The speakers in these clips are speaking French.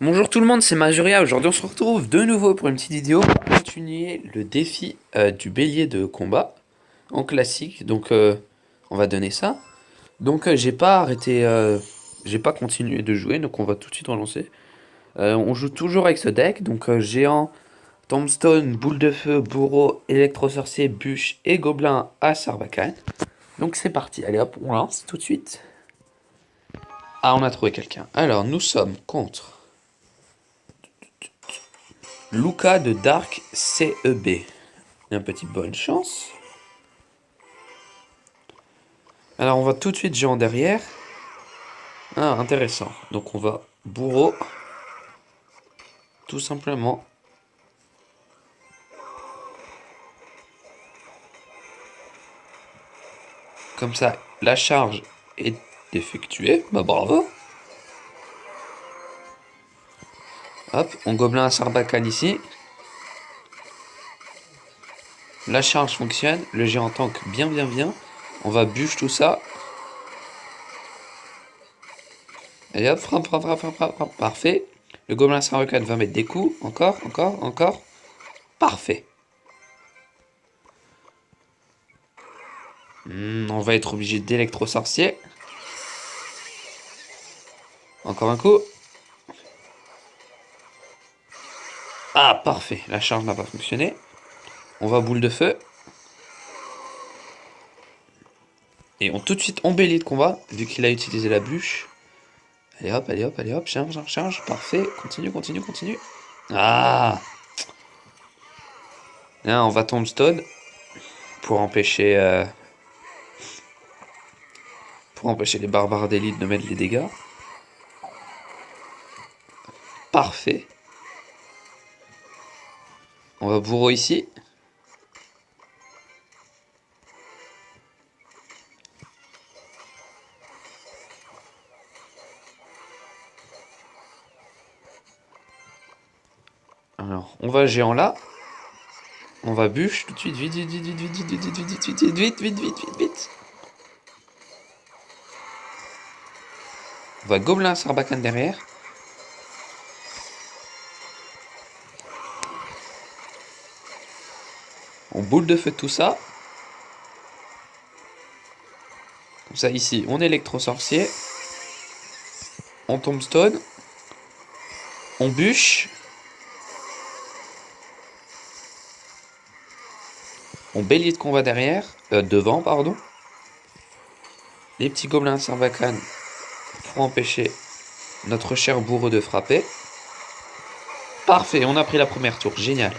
Bonjour tout le monde, c'est Majuria. Aujourd'hui, on se retrouve de nouveau pour une petite vidéo pour continuer le défi du bélier de combat en classique. On va donner ça. J'ai pas arrêté, j'ai pas continué de jouer, donc on va tout de suite relancer. On joue toujours avec ce deck, géant, tombstone, boule de feu, bourreau, électro-sorcier, bûche et gobelin à Sarbacane. Donc c'est parti, allez hop, on lance tout de suite. Ah, on a trouvé quelqu'un. Alors, nous sommes contre Luca de Dark CEB. Un petit bonne chance. Alors on va tout de suite géant derrière. Ah, intéressant. Donc on va bourreau. Tout simplement. Comme ça, la charge est effectuée. Bah bravo. Hop, on gobelin à Sarbacane ici. La charge fonctionne. Le géant tank bien bien bien. On va bûche tout ça. Et hop, frappe, frappe, frappe, frappe, frappe, frappe. Parfait. Le gobelin à Sarbacane va mettre des coups. Encore, encore, encore. Parfait. On va être obligé d'électro-sorcier. Encore un coup. Ah, parfait. La charge n'a pas fonctionné. On va boule de feu. Et on tout de suite embellit le combat, vu qu'il a utilisé la bûche. Allez hop, allez hop, allez hop, charge, charge, charge. Parfait. Continue, continue, continue. Ah. Là, on va tombstone pour empêcher, les barbares d'élite de mettre les dégâts. Parfait. On va bourreau ici. Alors, on va géant là. On va bûche tout de suite, vite, vite, vite, vite, vite, vite, vite, vite, vite, vite, vite, vite, vite, vite, vite, vite. On va gobelin sarbacane derrière. On boule de feu tout ça. Comme ça ici, on électro-sorcier. On tombstone. On bûche. On bélier de combat derrière. Devant, pardon. Les petits gobelins sarbacane pour empêcher notre cher bourreau de frapper. Parfait, on a pris la première tour, génial.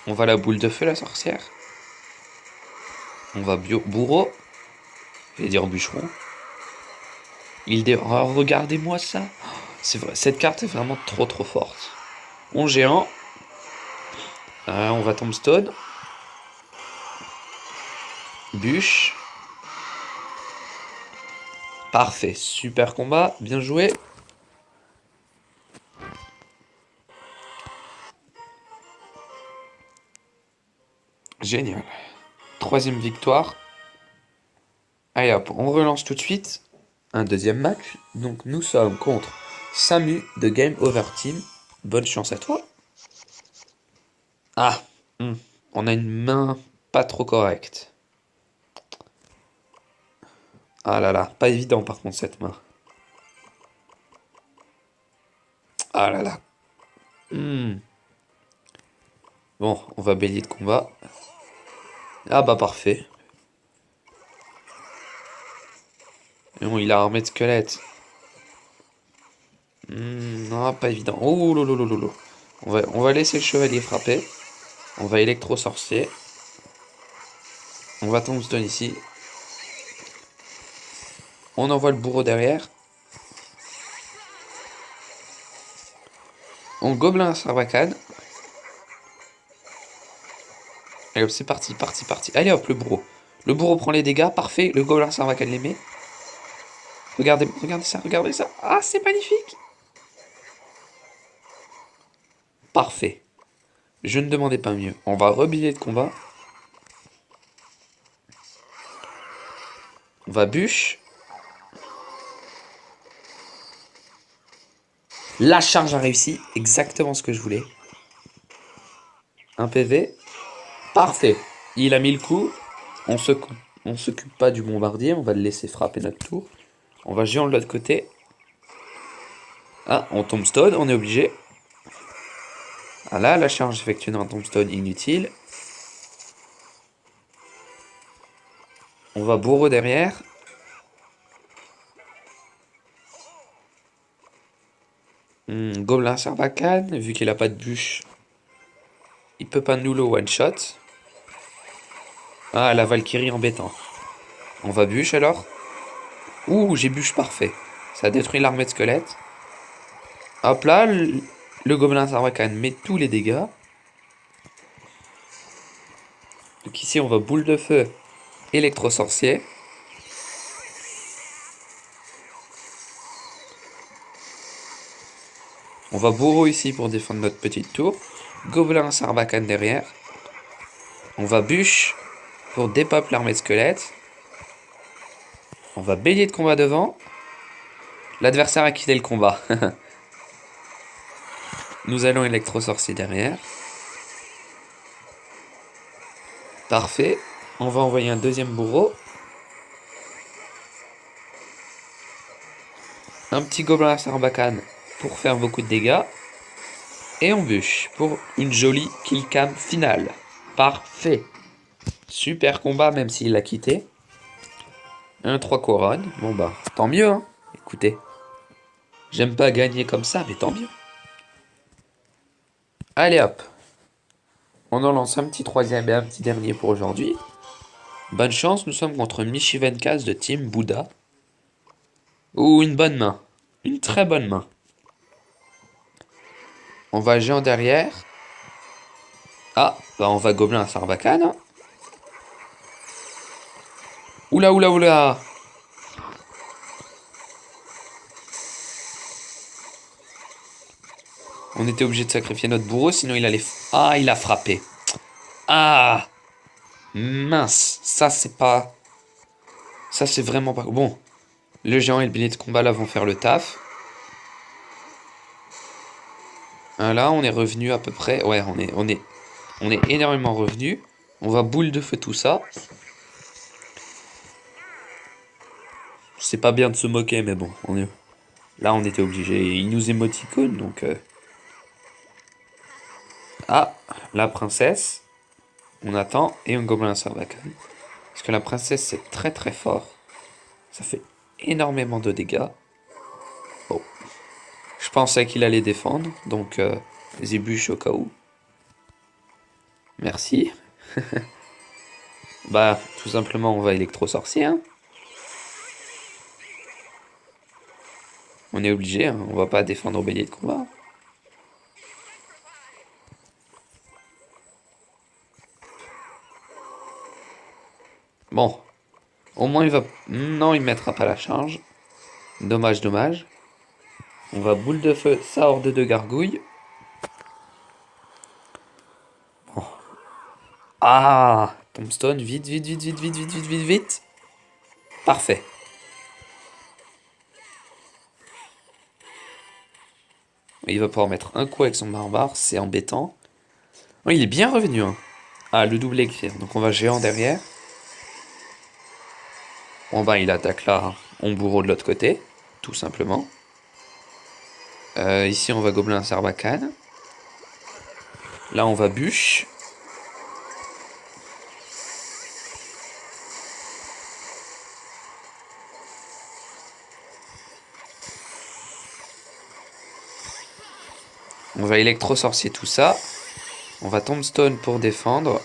On va la boule de feu, la sorcière. On va bourreau. Je vais dire bûcheron. Oh, regardez-moi ça. C'est vrai, cette carte est vraiment trop trop forte. On géant. On va tombstone. Bûche. Parfait, super combat, bien joué. Génial. Troisième victoire. Allez hop, on relance tout de suite. Un deuxième match. Donc nous sommes contre Samu de Game Over Team. Bonne chance à toi. Ah, on a une main pas trop correcte. Ah là là, pas évident par contre cette main. Ah là là. Bon, on va bélier de combat. Ah bah parfait. Mais bon, il a armé de squelette. Non, pas évident. Oh lolo lolo. On va laisser le chevalier frapper. On va électro-sorcier. On va tombstone ici. On envoie le bourreau derrière. On gobelin à sarbacane. Allez hop, c'est parti, parti, parti. Allez hop, le bourreau. Le bourreau prend les dégâts, parfait. Le gobelin à sarbacane les met. Regardez, regardez ça, regardez ça. Ah, c'est magnifique. Parfait. Je ne demandais pas mieux. On va rebiller de combat. On va bûche. La charge a réussi. Exactement ce que je voulais. Un PV. Parfait. Il a mis le coup. On s'occupe pas du bombardier. On va le laisser frapper notre tour. On va géant de l'autre côté. Ah, on tombstone. On est obligé. Ah là, la charge effectue un tombstone inutile. On va bourreau derrière. Gobelin Sarbacane, vu qu'il a pas de bûche, il peut pas nous le one shot. Ah, la Valkyrie embêtant. On va bûche alors. Ouh, j'ai bûche parfait. Ça a détruit l'armée de squelettes. Hop là, le Gobelin Sarbacane met tous les dégâts. Donc ici, on va boule de feu, électro-sorcier. On va bourreau ici pour défendre notre petite tour. Gobelin Sarbacane derrière. On va bûche pour dépeuple l'armée de squelettes. On va bélier de combat devant. L'adversaire a quitté le combat. Nous allons électro-sorcier derrière. Parfait. On va envoyer un deuxième bourreau. Un petit gobelin Sarbacane pour faire beaucoup de dégâts. Et on bûche pour une jolie killcam finale. Parfait. Super combat même s'il l'a quitté. Un 3 couronnes. Bon bah, tant mieux hein. Écoutez. J'aime pas gagner comme ça, mais tant mieux. Allez hop. On en lance un petit troisième et un petit dernier pour aujourd'hui. Bonne chance, nous sommes contre Michivenkas de Team Bouddha. Ouh, une bonne main. Une très bonne main. On va géant derrière. Ah, bah on va gobelin à Sarbacane. Oula, oula, oula. On était obligé de sacrifier notre bourreau, sinon il allait... Ah, il a frappé. Ah, mince. Ça, c'est pas... Ça, c'est vraiment pas... Bon, le géant et le billet de combat, là, vont faire le taf. Là, on est revenu à peu près... Ouais, on est énormément revenu. On va boule de feu tout ça. C'est pas bien de se moquer, mais bon, là, on était obligé. Il nous émoticône, donc... Ah, la princesse. On attend. Et un gobelin Sarbacane. Parce que la princesse, c'est très très fort. Ça fait énormément de dégâts. Bon. Je pensais qu'il allait défendre. Donc, les ébûches au cas où. Merci. Bah, tout simplement, on va électro-sorcier. Hein. On est obligé. Hein. On va pas défendre au bélier de combat. Bon. Au moins, il va... Non, il mettra pas la charge. Dommage, dommage. On va boule de feu, ça hors de gargouilles. Bon. Ah, tombstone, vite, vite, vite, vite, vite, vite, vite, vite, vite. Parfait. Il va pouvoir mettre un coup avec son barbare, c'est embêtant. Oh, il est bien revenu. Hein. Ah, le double écrire. Donc on va géant derrière. Bon bah il attaque là, on bourreau de l'autre côté, tout simplement. Ici on va gobelin Sarbacane. Là on va bûche. On va électro-sorcier tout ça. On va tombstone pour défendre.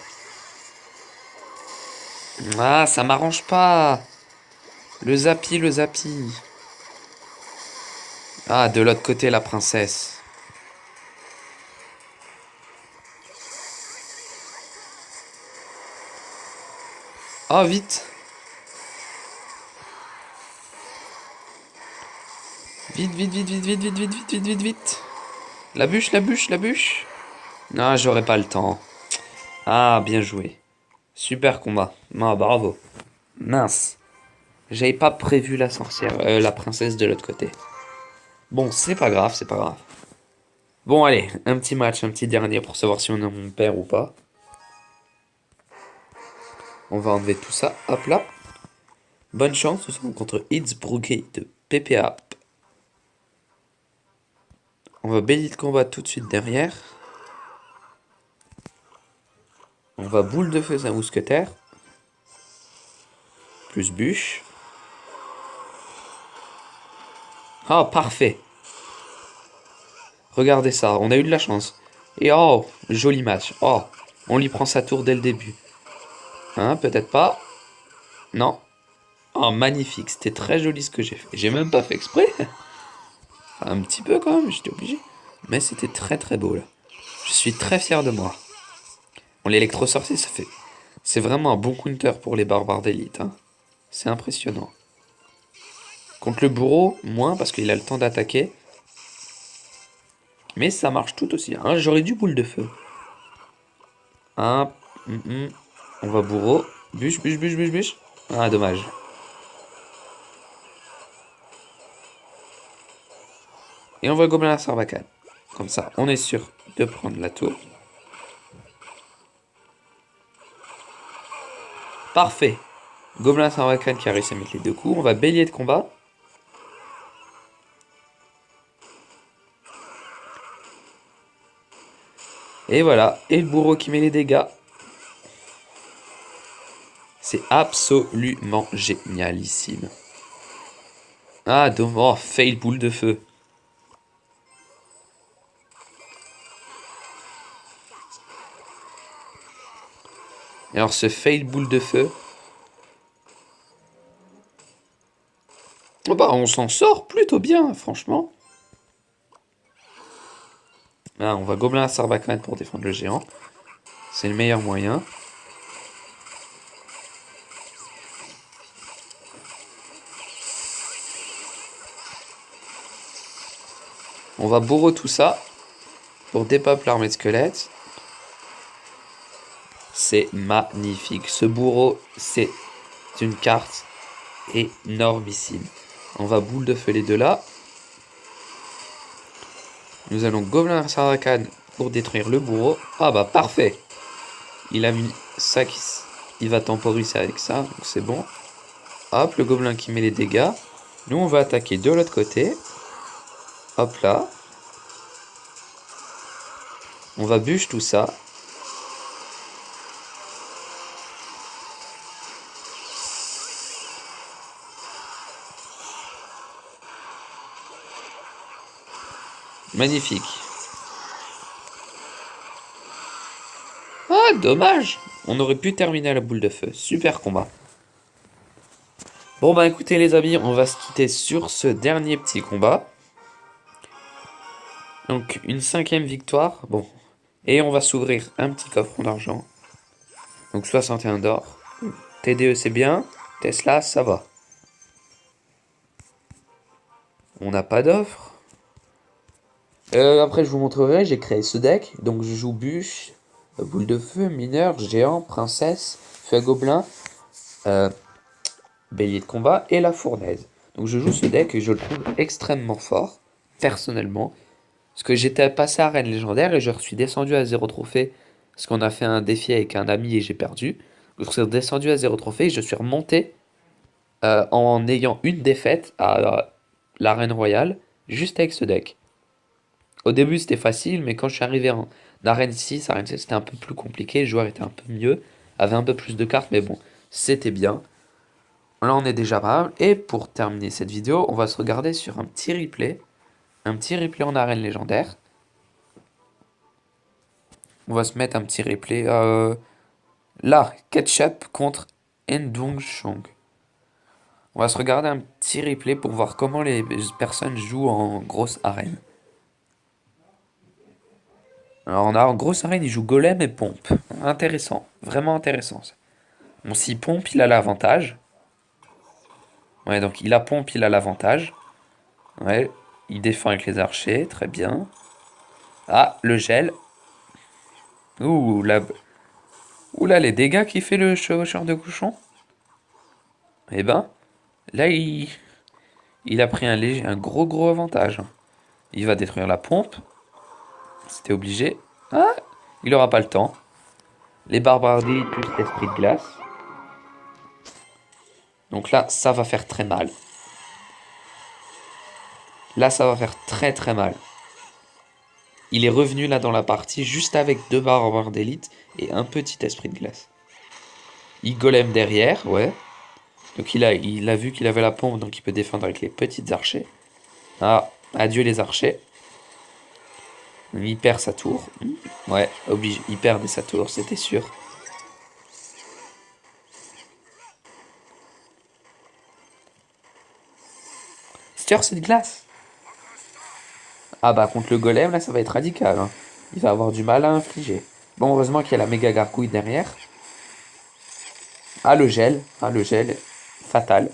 Ah, ça m'arrange pas. Le zappy, le zappy. Ah, de l'autre côté la princesse. Oh, vite. Vite, vite, vite, vite, vite, vite, vite, vite, vite, vite, vite. La bûche, la bûche, la bûche. Non, j'aurais pas le temps. Ah, bien joué. Super combat. Ah, bravo. Mince. J'avais pas prévu la sorcière, la princesse de l'autre côté. Bon, c'est pas grave, c'est pas grave. Bon, allez, un petit match, un petit dernier pour savoir si on perd ou pas. On va enlever tout ça, hop là. Bonne chance, nous sommes contre Innsbruck de PPA. On va bélier de combat tout de suite derrière. On va boule de feu, sa mousquetaire. Plus bûche. Ah, parfait. Regardez ça, on a eu de la chance. Et oh, joli match. Oh, on lui prend sa tour dès le début. Hein, peut-être pas. Non. Oh, magnifique, c'était très joli ce que j'ai fait. J'ai même pas fait exprès. Un petit peu quand même, j'étais obligé. Mais c'était très très beau là. Je suis très fier de moi. On l'électro-sorcier, ça fait... C'est vraiment un bon counter pour les barbares d'élite. Hein. C'est impressionnant. Contre le bourreau, moins parce qu'il a le temps d'attaquer. Mais ça marche tout aussi. Hein. J'aurais dû boule de feu. Un... On va bourreau. Bûche, bûche, bûche, bûche, bûche. Ah, dommage. Et on va gobelin à Sarbacane. Comme ça, on est sûr de prendre la tour. Parfait. Gobelin Sarbacane qui a réussi à mettre les deux coups. On va bélier de combat. Et voilà. Et le bourreau qui met les dégâts. C'est absolument génialissime. Ah, dommage. Oh, fail boule de feu. Et alors, ce fail boule de feu. Oh bah, on s'en sort plutôt bien, franchement. Ah, on va gobelin à Sarbacane pour défendre le géant. C'est le meilleur moyen. On va bourreau tout ça pour dépeupler l'armée de squelettes. C'est magnifique. Ce bourreau, c'est une carte énormissime. On va boule de feu les deux là. Nous allons gobelin à Sarbacane pour détruire le bourreau. Ah bah parfait. Il a mis ça qui... Il va temporiser avec ça, donc c'est bon. Hop, le gobelin qui met les dégâts. Nous, on va attaquer de l'autre côté. Hop là. On va bûche tout ça. Magnifique. Ah, dommage. On aurait pu terminer à la boule de feu. Super combat. Bon bah écoutez les amis, on va se quitter sur ce dernier petit combat. Donc une 5e victoire. Bon. Et on va s'ouvrir un petit coffre d'argent. Donc 61 d'or. TDE c'est bien. Tesla ça va. On n'a pas d'offre. Après je vous montrerai, j'ai créé ce deck. Donc je joue bûche, boule de feu, mineur, géant, princesse, feu à gobelin, bélier de combat et la fournaise. Donc je joue ce deck et je le trouve extrêmement fort, personnellement. Parce que j'étais passé à Arène Légendaire et je suis descendu à 0 trophée. Parce qu'on a fait un défi avec un ami et j'ai perdu. Je suis descendu à 0 trophée et je suis remonté en ayant une défaite à l'Arène Royale, juste avec ce deck. Au début c'était facile, mais quand je suis arrivé en Arène 6, Arène 7 c'était un peu plus compliqué, le joueur était un peu mieux, avait un peu plus de cartes, mais bon, c'était bien. Là on est déjà pas mal, et pour terminer cette vidéo, on va se regarder sur un petit replay en arène légendaire. On va se mettre un petit replay, là, Ketchup contre Endong Chong. On va se regarder un petit replay pour voir comment les personnes jouent en grosse arène. Alors en grosse arène, il joue golem et pompe. Intéressant, vraiment intéressant ça. Bon, si pompe, il a l'avantage. Ouais, donc il a pompe, il a l'avantage. Ouais, il défend avec les archers, très bien. Ah, le gel. Ouh, là, ouh là, les dégâts qu'il fait le chevaucheur de cochon. Eh ben, là, il a pris un gros avantage. Il va détruire la pompe. C'était obligé. Ah, il aura pas le temps. Les barbardies plus l'esprit de glace. Donc là, ça va faire très mal. Là, ça va faire très très mal. Il est revenu là dans la partie juste avec 2 barbares d'élite et un petit esprit de glace. Il golem derrière, ouais. Donc il a vu qu'il avait la pompe, donc il peut défendre avec les petites archers. Ah, adieu les archers. Il perd sa tour. Ouais, obligé. Il perdait sa tour, c'était sûr. Stir cette glace. Ah bah contre le golem, là ça va être radical, hein. Il va avoir du mal à infliger. Bon, heureusement qu'il y a la méga gargouille derrière. Ah le gel. Ah le gel. Fatal.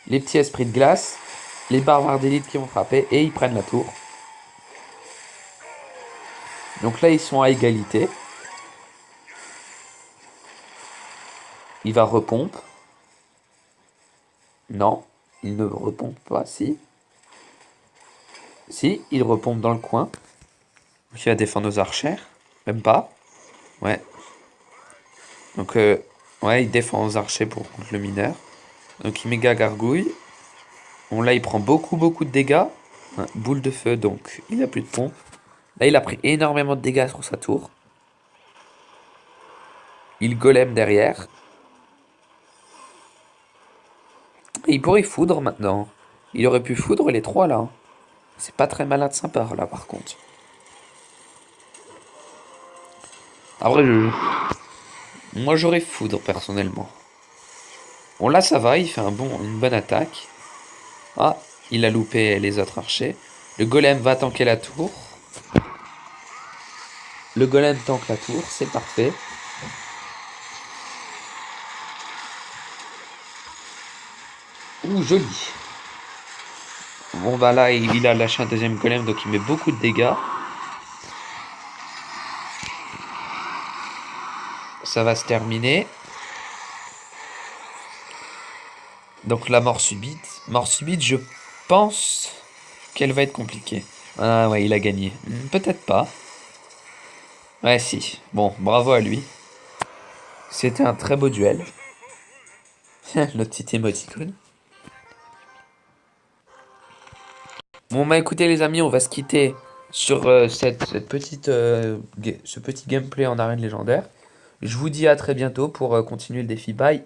Les petits esprits de glace. Les barbares d'élite qui vont frapper. Et ils prennent la tour. Donc là ils sont à égalité. Il va repompe. Non. Il ne repompe pas, si. Si, il repompe dans le coin. Il va défendre nos archères. Même pas. Ouais. Donc, ouais, il défend aux archers pour contre le mineur. Donc, il méga gargouille. Bon, là, il prend beaucoup de dégâts. Hein, boule de feu, donc il a plus de pompe. Là, il a pris énormément de dégâts sur sa tour. Il golem derrière. Et il pourrait foudre maintenant. Il aurait pu foudre les 3 là. C'est pas très malin de sa part là, par contre. Après, moi j'aurais foudre personnellement. Bon, là ça va, il fait une bonne attaque. Ah, il a loupé les autres archers. Le golem va tanker la tour. Le golem tank la tour, c'est parfait. Ouh, joli. Bon bah là, il a lâché un deuxième golem, donc il met beaucoup de dégâts. Ça va se terminer. Donc la mort subite. Mort subite, je pense qu'elle va être compliquée. Ah ouais, il a gagné. Peut-être pas. Ouais, si. Bon, bravo à lui. C'était un très beau duel. Le petit émoticône. Bon bah écoutez les amis, on va se quitter sur ce petit gameplay en arène légendaire. Je vous dis à très bientôt pour continuer le défi. Bye.